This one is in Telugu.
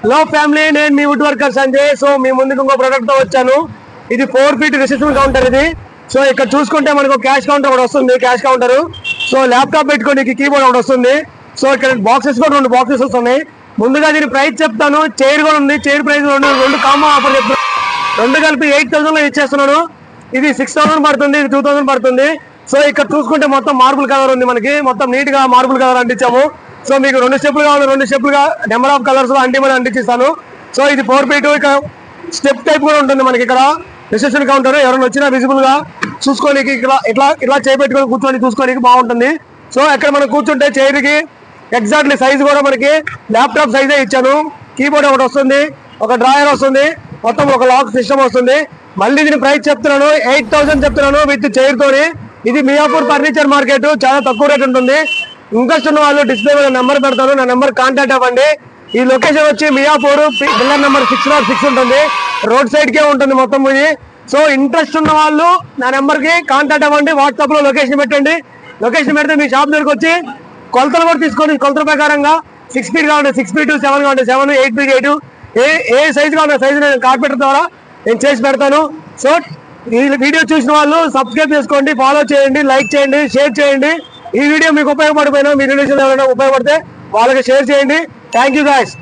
హలో ఫ్యామిలీ, నేను మీ వుడ్ వర్కర్ సంజయ్. సో మీ ముందుకు ఇంకో ప్రొడక్ట్ తో వచ్చాను. ఇది 4 feet రిసెప్షన్ కౌంటర్ ఇది. సో ఇక్కడ చూసుకుంటే మనకు క్యాష్ కౌంటర్ ఒకటి వస్తుంది, క్యాష్ కౌంటర్. సో ల్యాప్టాప్ పెట్టుకోనికి కీబోర్డ్ ఒకటి వస్తుంది. సో ఇక్కడ బాక్సెస్ కూడా 2 బాక్సెస్ వస్తున్నాయి. ముందుగా దీని ప్రైస్ చెప్తాను. చైర్ కూడా ఉంది, చైర్ ప్రైస్ 2 కాంబో ఆఫర్ చెప్తాను. 2 కలిపి 8,000 లో ఇచ్చేస్తున్నాను. ఇది 6,000 పడుతుంది, ఇది 2,000 పడుతుంది. సో ఇక్కడ చూసుకుంటే మొత్తం మార్బుల్ కలర్ ఉంది, మనకి మొత్తం నీట్ గా మార్బుల్ కలర్ అంటించాము. సో మీకు 2 స్టెప్లు కావాలి, 2 స్టెప్లుగా నెంబర్ ఆఫ్ కలర్స్ అంటించిస్తాను. సో ఇది 4 feet. ఇక స్టెప్ టైప్ కూడా ఉంటుంది మనకి ఇక్కడ రిసెప్షన్ కౌంటర్. ఎవరైనా వచ్చినా విజిబుల్ గా చూసుకోనికి ఇట్లా చేపెట్టుకొని కూర్చొని చూసుకోనికి బాగుంటుంది. సో ఇక్కడ మనం కూర్చుంటే చైర్ కి ఎగ్జాక్ట్లీ సైజ్ కూడా మనకి ల్యాప్టాప్ సైజే ఇచ్చాను. కీబోర్డ్ ఒకటి వస్తుంది, ఒక డ్రాయర్ వస్తుంది, మొత్తం ఒక లాక్ సిస్టమ్ వస్తుంది. మళ్ళీ దీని ప్రైస్ చెప్తున్నాను, 8,000 చెప్తున్నాను విత్ చైర్ తోని. ఇది మియాపూర్ ఫర్నిచర్ మార్కెట్, చాలా తక్కువ రేట్ ఉంటుంది. ఇంట్రెస్ట్ ఉన్న వాళ్ళు డిస్ప్లే మీద నెంబర్ పెడతాను, నా నెంబర్ కాంటాక్ట్ అవ్వండి. ఈ లొకేషన్ వచ్చి మియాపూర్ పిల్లర్ నెంబర్ 606 ఉంటుంది, రోడ్ సైడ్ కే ఉంటుంది మొత్తం ఇది. సో ఇంట్రెస్ట్ ఉన్న వాళ్ళు నా నెంబర్ కి కాంటాక్ట్ అవ్వండి. వాట్సాప్ లో లొకేషన్ పెట్టండి. లొకేషన్ పెడితే మీ షాప్ దగ్గరకు వచ్చి కొలతలు కూడా తీసుకొని కొలతల ప్రకారంగా 6 feet కావాలి, 6 feet 7 కావాలి, 7, 8 feet 8, ఏ సైజు కావాలి సైజు నేను కార్పెంటర్ ద్వారా నేను చేసి పెడతాను. సో ఈ వీడియో చూసిన వాళ్ళు సబ్స్క్రైబ్ చేసుకోండి, ఫాలో చేయండి, లైక్ చేయండి, షేర్ చేయండి. ఈ వీడియో మీకు ఉపయోగపడిపోయినా మీ రిలేషన్ ఎవరైనా ఉపయోగపడితే వాళ్ళకి షేర్ చేయండి. Thank you guys.